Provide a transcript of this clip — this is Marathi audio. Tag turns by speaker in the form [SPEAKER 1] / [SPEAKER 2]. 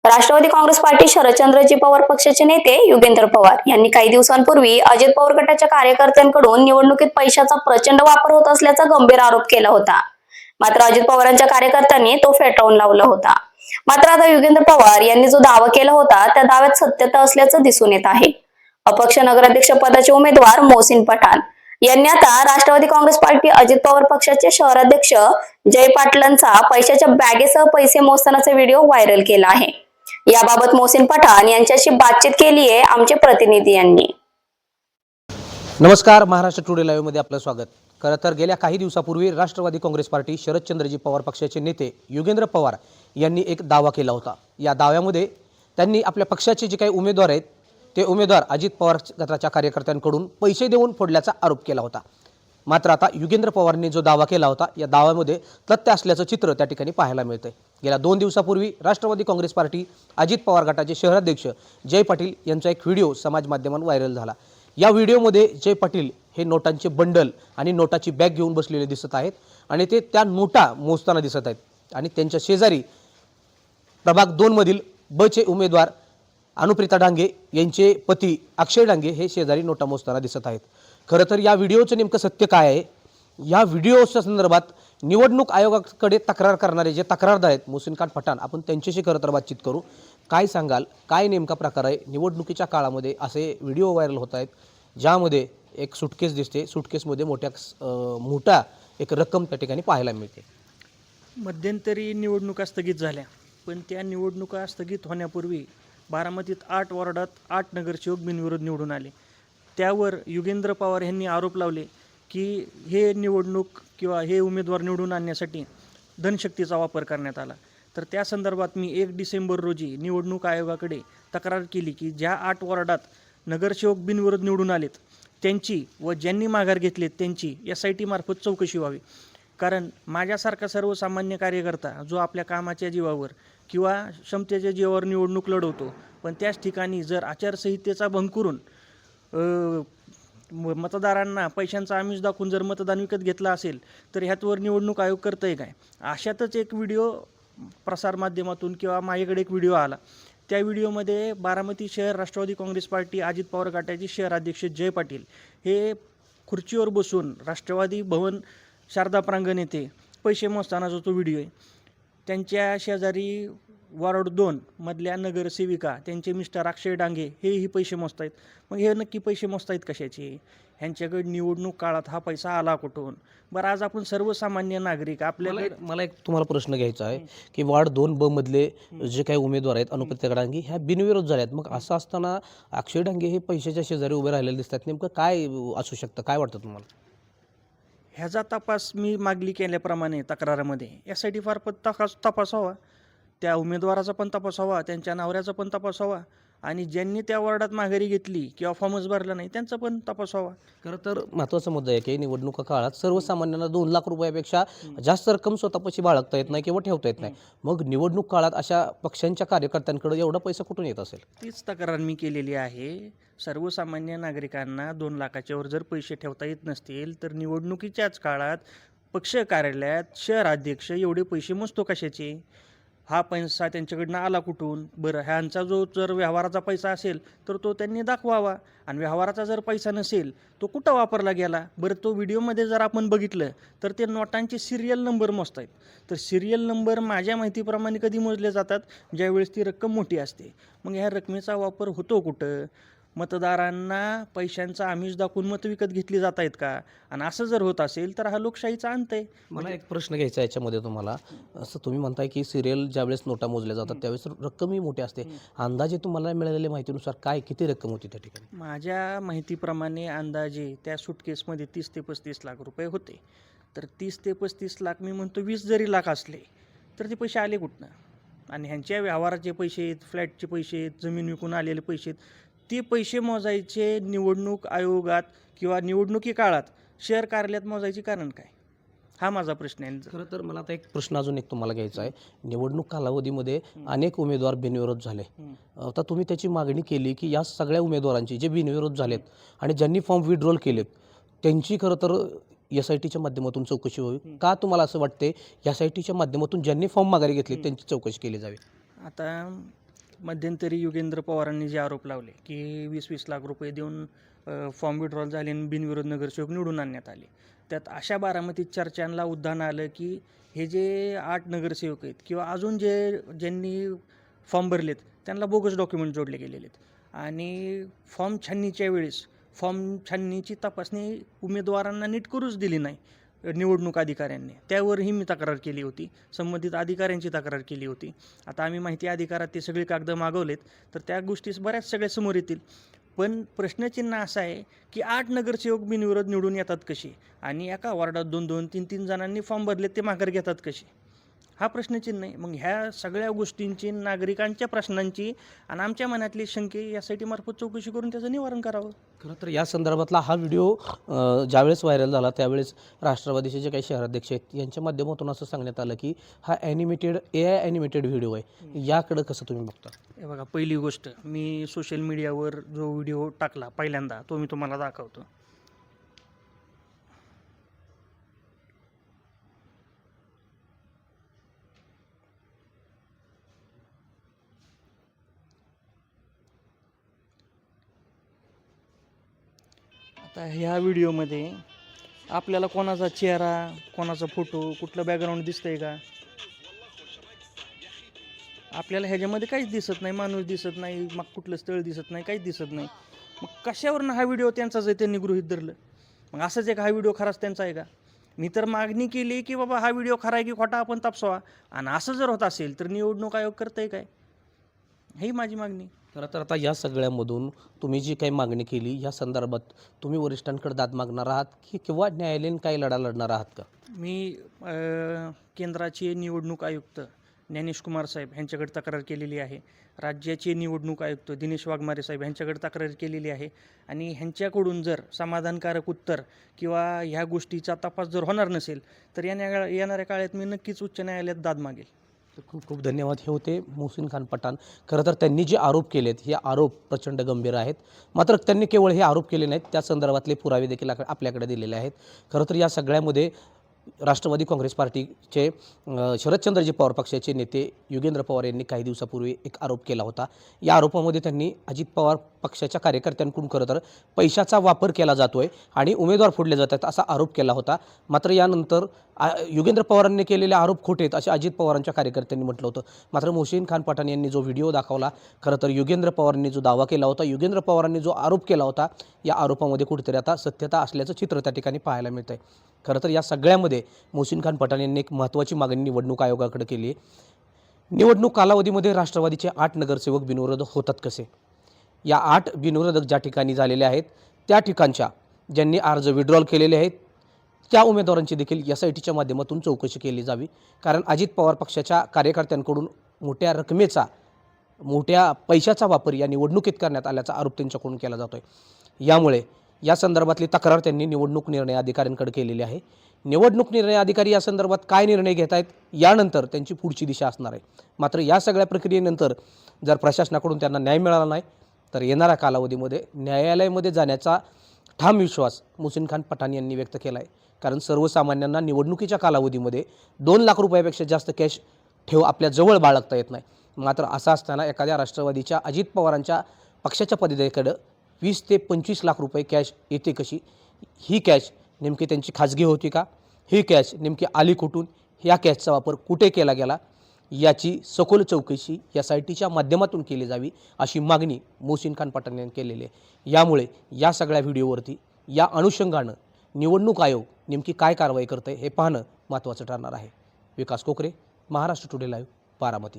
[SPEAKER 1] राष्ट्रवादी काँग्रेस पार्टी शरदचंद्रजी पवार पक्षाचे नेते युगेंद्र पवार यांनी काही दिवसांपूर्वी अजित पवार गटाच्या कार्यकर्त्यांकडून निवडणुकीत पैशाचा प्रचंड वापर होत असल्याचा गंभीर आरोप केला होता. मात्र अजित पवारांच्या कार्यकर्त्यांनी तो फेटाळून लावला होता. मात्र आता युगेंद्र पवार यांनी जो दावा केला होता त्या दाव्यात सत्यता असल्याचं दिसून येत आहे. अपक्ष नगराध्यक्ष पदाचे उमेदवार मोहसिन पठाण यांनी आता राष्ट्रवादी काँग्रेस पार्टी अजित पवार पक्षाचे शहराध्यक्ष जय पाटलांचा पैशाच्या बॅगेसह पैसे मोजतानाचा व्हिडिओ व्हायरल केला आहे. याबाबत मोहसिन पठाण यांच्याशी बातचीत केली आहे आमचे प्रतिनिधी यांनी.
[SPEAKER 2] नमस्कार, महाराष्ट्र टुडे लाईव्ह मध्ये आपलं स्वागत. खरं तर गेल्या काही दिवसापूर्वी राष्ट्रवादी काँग्रेस पार्टी शरदचंद्रजी पवार पक्षाचे नेते युगेंद्र पवार यांनी एक दावा केला होता. या दाव्यामध्ये त्यांनी आपल्या पक्षाचे जे काही उमेदवार आहेत ते उमेदवार अजित पवार गटाच्या कार्यकर्त्यांकडून पैसे देऊन फोडल्याचा आरोप केला होता. मात्र आता युगेंद्र पवारांनी जो दावा केला होता या दाव्यामध्ये तथ्य असल्याचं चित्र त्या ठिकाणी पाहायला मिळतंय. गेल्या 2 दिवसापूर्वी राष्ट्रवादी काँग्रेस पार्टी अजित पवार गटाचे शहराध्यक्ष जय पाटील यांचा एक व्हिडिओ समाज माध्यमांवर व्हायरल झाला. या व्हिडिओमध्ये जय पाटील हे नोटांचे बंडल आणि नोटाची बॅग घेऊन बसलेले दिसत आहेत आणि ते त्या नोटा मोजताना दिसत आहेत आणि त्यांच्या शेजारी प्रभाग 2 मधील बचे उमेदवार अनुप्रिता डांगे यांचे पती अक्षय डांगे हे शेजारी नोटा मोजताना दिसत आहेत. खरं तर या व्हिडिओचं नेमकं सत्य काय आहे, या व्हिडिओच्या संदर्भात निवडणूक आयोगाकडे तक्रार करणारे जे तक्रारदार आहेत मोहसिन पठाण, आपण त्यांच्याशी खरं तर बातचीत करू. काय सांगाल, काय नेमका प्रकार आहे? निवडणुकीच्या काळामध्ये असे व्हिडिओ व्हायरल होत आहेत ज्यामध्ये एक सुटकेस दिसते, सुटकेसमध्ये मोठा एक रक्कम त्या ठिकाणी पाहायला मिळते.
[SPEAKER 3] मध्यंतरी निवडणुका स्थगित झाल्या, पण त्या निवडणुका स्थगित होण्यापूर्वी बारामतीत 8 वॉर्डात 8 नगरसेवक बिनविरोध निवडून आले. त्यावर युगेंद्र पवार यांनी आरोप लावले की हे निवडणूक किंवा हे उमेदवार निवडून आणण्यासाठी धनशक्तीचा वापर करण्यात आला. तर त्या संदर्भात मी 1 डिसेंबर रोजी निवडणूक आयोगाकडे तक्रार केली की ज्या 8 वॉर्डात नगरसेवक बिनविरोध निवडून आलेत त्यांची व ज्यांनी माघार घेतलेत त्यांची SIT मार्फत चौकशी व्हावी. कारण माझ्यासारखा सर्वसामान्य कार्यकर्ता जो आपल्या कामाच्या जीवावर किंवा क्षमतेच्या जीवावर निवडणूक लढवतो, पण त्याच ठिकाणी जर आचारसंहितेचा भंग करून मतदारांना पैशांचा आमिष दाखवून जर मतदान विकत घेतलं असेल तर ह्यातवर निवडणूक आयोग करतंय काय? अशातच एक व्हिडिओ प्रसारमाध्यमातून किंवा माझ्याकडे एक व्हिडिओ आला. त्या व्हिडिओमध्ये बारामती शहर राष्ट्रवादी काँग्रेस पार्टी अजित पवार गटाचे शहराध्यक्ष जय पाटील हे खुर्चीवर बसून राष्ट्रवादी भवन शारदा प्रांगण येथे पैसे मोजतानाचा तो व्हिडिओ आहे. त्यांच्या शेजारी वॉर्ड 2 मधल्या नगरसेविका त्यांचे मिस्टर अक्षय डांगे हेही पैसे मोजतायत. मग हे नक्की पैसे मोजतायत कशाचे? ह्यांच्याकडे निवडणूक काळात हा पैसा आला कुठून? बरं, आज आपण सर्वसामान्य नागरिक आपल्याकडे
[SPEAKER 2] मला एक तुम्हाला प्रश्न घ्यायचा आहे की वॉर्ड 2 ब मधले जे काही उमेदवार आहेत अनुप्रिता डांगे ह्या बिनविरोध झाल्यात. मग असं असताना अक्षय डांगे हे पैशाच्या शेजारी उभे राहिलेले दिसतात. नेमकं काय असू शकतं? काय वाटतं तुम्हाला?
[SPEAKER 3] ह्याचा तपास मी मागणी केल्याप्रमाणे तक्रारामध्ये SIT मार्फत तपास व्हावा, त्या उमेदवाराचा पण तपास व्हावा, त्यांच्या नवऱ्याचा पण तपास व्हावा आणि ज्यांनी त्या वॉर्डात माघारी घेतली किंवा फॉर्मच भरला नाही त्यांचा पण तपास व्हावा.
[SPEAKER 2] खरं तर महत्त्वाचा मुद्दा आहे की निवडणुका काळात सर्वसामान्यांना 2 लाख रुपयापेक्षा जास्त रक्कम स्वतःपाशी बाळगता येत नाही किंवा ठेवता येत नाही. मग निवडणूक काळात अशा पक्षांच्या कार्यकर्त्यांकडे एवढा पैसा कुठून येत असेल?
[SPEAKER 3] तीच तक्रार मी केलेली आहे. सर्वसामान्य नागरिकांना 2 लाखाच्या वर जर पैसे ठेवता येत नसतील तर निवडणुकीच्याच काळात पक्ष कार्यालयात शहराध्यक्ष एवढे पैसे मोजतो कशाचे? हा पैसा त्यांच्याकडनं आला कुठून? बरं, ह्यांचा जो जर व्यवहाराचा पैसा असेल तर तो त्यांनी दाखवावा आणि व्यवहाराचा जर पैसा नसेल तो कुठं वापरला गेला? बरं, तो व्हिडिओमध्ये जर आपण बघितलं तर ते नोटांचे सिरियल नंबर मोजतायत. तर सिरियल नंबर माझ्या माहितीप्रमाणे कधी मोजले जातात? ज्यावेळेस ती रक्कम मोठी असते. मग ह्या रकमेचा वापर होतो कुठं? मतदारांना पैशांचा आमिष दाखवून मतं विकत घेतली जात आहेत का? आणि असं जर होत असेल तर हा लोकशाहीचा अंत आहे.
[SPEAKER 2] मला एक प्रश्न घ्यायचा आहे याच्यामध्ये तुम्हाला. असं तुम्ही म्हणताय की सिरियल ज्यावेळेस नोटा मोजल्या जातात त्यावेळेस रक्कमही मोठी असते. अंदाजे तुम्हाला मिळालेल्या माहितीनुसार काय किती रक्कम होती त्या ठिकाणी?
[SPEAKER 3] माझ्या माहितीप्रमाणे अंदाजे त्या सुटकेसमध्ये 30 ते 35 लाख रुपये होते. तर 30 ते 35 लाख, मी म्हणतो 20 जरी लाख असले तर ते पैसे आले कुठनं? आणि ह्यांच्या व्यवहाराचे पैसे आहेत, फ्लॅटचे पैसे आहेत, जमीन विकून आलेले पैसे आहेत. ते पैसे मोजायचे निवडणूक आयोगात किंवा निवडणुकी काळात शहर कार्यालयात मोजायचे कारण काय? हा माझा प्रश्न आहे.
[SPEAKER 2] खरं तर मला आता एक प्रश्न अजून एक तुम्हाला घ्यायचा आहे. निवडणूक कालावधीमध्ये अनेक उमेदवार बिनविरोध झाले. आता तुम्ही त्याची मागणी केली की या सगळ्या उमेदवारांची जे बिनविरोध झालेत आणि ज्यांनी फॉर्म विड्रॉल केलेत त्यांची खरं तर SITच्या माध्यमातून चौकशी व्हावी. का तुम्हाला असं वाटते SITच्या माध्यमातून ज्यांनी फॉर्म माघारी घेतले त्यांची चौकशी केली जावी?
[SPEAKER 3] आता मध्यंतरी युगेंद्र पवारांनी जे आरोप लावले की 20-20 लाख रुपये देऊन फॉर्म विड्रॉल झाले आणि बिनविरोध नगरसेवक निवडून आणण्यात आले, त्यात अशा बारामतीत चर्चांना उद्यान आलं की हे जे 8 नगरसेवक आहेत किंवा अजून ज्यांनी फॉर्म भरलेत त्यांना बोगस डॉक्युमेंट जोडले गेलेले आहेत आणि फॉर्म छाननीच्या वेळेस फॉर्म छाननीची तपासणी उमेदवारांना नीट करूच दिली नाही निवडणूक अधिकाऱ्यांनी. त्यावरही मी तक्रार केली होती, संबंधित अधिकाऱ्यांची तक्रार केली होती. आता आम्ही माहिती अधिकारात ते सगळे कागद मागवलेत, तर त्या गोष्टी बऱ्याच सगळ्या समोर येतील. पण प्रश्नचिन्ह असं आहे की 8 नगरसेवक बिनविरोध निवडून येतात कसे आणि एका वॉर्डात 2-2, 3-3 जणांनी फॉर्म भरलेत ते माघार घेतात कसे, हा प्रश्नचिन्ह आहे. मग ह्या सगळ्या गोष्टींची, नागरिकांच्या प्रश्नांची आणि आमच्या मनातली शंके यासाठी मार्फत चौकशी करून त्याचं निवारण करावं.
[SPEAKER 2] खरं तर या संदर्भातला हा व्हिडिओ ज्यावेळेस व्हायरल झाला त्यावेळेस राष्ट्रवादीचे जे काही शहराध्यक्ष आहेत यांच्या माध्यमातून असं सांगण्यात आलं की हा AI ॲनिमेटेड व्हिडिओ आहे. याकडं कसं तुम्ही बघता?
[SPEAKER 3] हे बघा, पहिली गोष्ट, मी सोशल मीडियावर जो व्हिडिओ टाकला पहिल्यांदा तो मी तुम्हाला दाखवतो. आता ह्या व्हिडिओमध्ये आपल्याला कोणाचा चेहरा, कोणाचा फोटो, कुठलं बॅकग्राऊंड दिसतंय का? आपल्याला ह्याच्यामध्ये काहीच दिसत नाही, माणूस दिसत नाही, मग कुठलं स्थळ दिसत नाही, काहीच दिसत नाही. मग कशावरनं हा व्हिडिओ त्यांचाच आहे त्यांनी गृहीत धरलं? मग असंच आहे का, हा व्हिडिओ खराच त्यांचा आहे का? मी तर मागणी केली की बाबा हा व्हिडिओ खरा आहे की खोटा आपण तपासावा, आणि असं जर होत असेल तर निवडणूक आयोग करतंय काय, ही माझी मागणी.
[SPEAKER 2] खरं तर आता या सगळ्यामधून तुम्ही जी काही मागणी केली या संदर्भात तुम्ही वरिष्ठांकडे दाद मागणार आहात की किंवा न्यायालयीन काही लढा लढणार आहात का?
[SPEAKER 3] मी केंद्राचे निवडणूक आयुक्त ज्ञानेश कुमार साहेब ह्यांच्याकडे तक्रार केलेली आहे. राज्याचे निवडणूक आयुक्त दिनेश वाघमारे साहेब ह्यांच्याकडे तक्रार केलेली आहे आणि ह्यांच्याकडून जर समाधानकारक उत्तर किंवा ह्या गोष्टीचा तपास जर होणार नसेल तर येणाऱ्या काळात मी नक्कीच उच्च न्यायालयात दाद मागेल.
[SPEAKER 2] तर खूप खूप धन्यवाद. हे होते मोहसिन खान पठाण. खरं तर त्यांनी जे आरोप केलेत हे आरोप प्रचंड गंभीर आहेत. मात्र त्यांनी केवळ हे आरोप केले नाहीत, त्या संदर्भातले पुरावे देखील आपल्याकडे दिलेले आहेत. खरं तर या सगळ्यामध्ये राष्ट्रवादी काँग्रेस पार्टीचे शरदचंद्रजी पवार पक्षाचे नेते युगेंद्र पवार यांनी काही दिवसापूर्वी एक आरोप केला होता. या आरोपामध्ये त्यांनी अजित पवार पक्षाच्या कार्यकर्त्यांकडून खरं तर पैशाचा वापर केला जातोय आणि उमेदवार फोडले जातात असा आरोप केला होता. मात्र यानंतर युगेंद्र पवारांनी केलेले आरोप खोटे आहेत असे अजित पवारांच्या कार्यकर्त्यांनी म्हटलं होतं. मात्र मोहसिन खान पठाण यांनी जो व्हिडिओ दाखवला, खरं तर युगेंद्र पवारांनी जो दावा केला होता, युगेंद्र पवारांनी जो आरोप केला होता, या आरोपामध्ये कुठेतरी आता सत्यता असल्याचं चित्र त्या ठिकाणी पाहायला मिळतंय. खरं तर या सगळ्यामध्ये मोहसिन खान पठाण यांनी एक महत्त्वाची मागणी निवडणूक आयोगाकडे केली आहे. निवडणूक कालावधीमध्ये राष्ट्रवादीचे 8 नगरसेवक बिनविरोध होतात कसे? या 8 बिनविरोधक ज्या ठिकाणी झालेले आहेत त्या ठिकाणच्या ज्यांनी अर्ज विड्रॉल केलेले आहेत त्या उमेदवारांची देखील SITच्या माध्यमातून चौकशी केली जावी. कारण अजित पवार पक्षाच्या कार्यकर्त्यांकडून मोठ्या रकमेचा, मोठ्या पैशाचा वापर या निवडणुकीत करण्यात आल्याचा आरोप त्यांच्याकडून केला जातो आहे. यामुळे या संदर्भातली तक्रार त्यांनी निवडणूक निर्णय अधिकाऱ्यांकडे केलेली आहे. निवडणूक निर्णय अधिकारी या संदर्भात काय निर्णय घेत आहेत यानंतर त्यांची पुढची दिशा असणार आहे. मात्र या सगळ्या प्रक्रियेनंतर जर प्रशासनाकडून त्यांना न्याय मिळाला नाही तर येणाऱ्या कालावधीमध्ये न्यायालयामध्ये जाण्याचा ठाम विश्वास मोहसिन खान पठाण यांनी व्यक्त केला आहे. कारण सर्वसामान्यांना निवडणुकीच्या कालावधीमध्ये 2 लाख रुपयापेक्षा जास्त कॅश आपल्या जवळ बाळगता येत नाही. मात्र असं असताना एखाद्या राष्ट्रवादीच्या अजित पवारांच्या पक्षाच्या पदाधिकाऱ्याकडे 20 ते 25 लाख रुपये कॅश येते कशी? ही कॅश नेमकी त्यांची खाजगी होती का? ही कॅश नेमकी आली कुठून? या कॅशचा वापर कुठे केला गेला? याची सखोल चौकशी SITच्या माध्यमातून केली जावी अशी मागणी मोहसिन खान पठाण यांनी केलेली आहे. यामुळे या सगळ्या व्हिडिओवरती या अनुषंगानं निवडणूक आयोग नेमकी काय कारवाई करते हे पाहणं महत्त्वाचं ठरणार आहे. विकास कोकरे, महाराष्ट्र टुडे लाईव्ह, बारामती.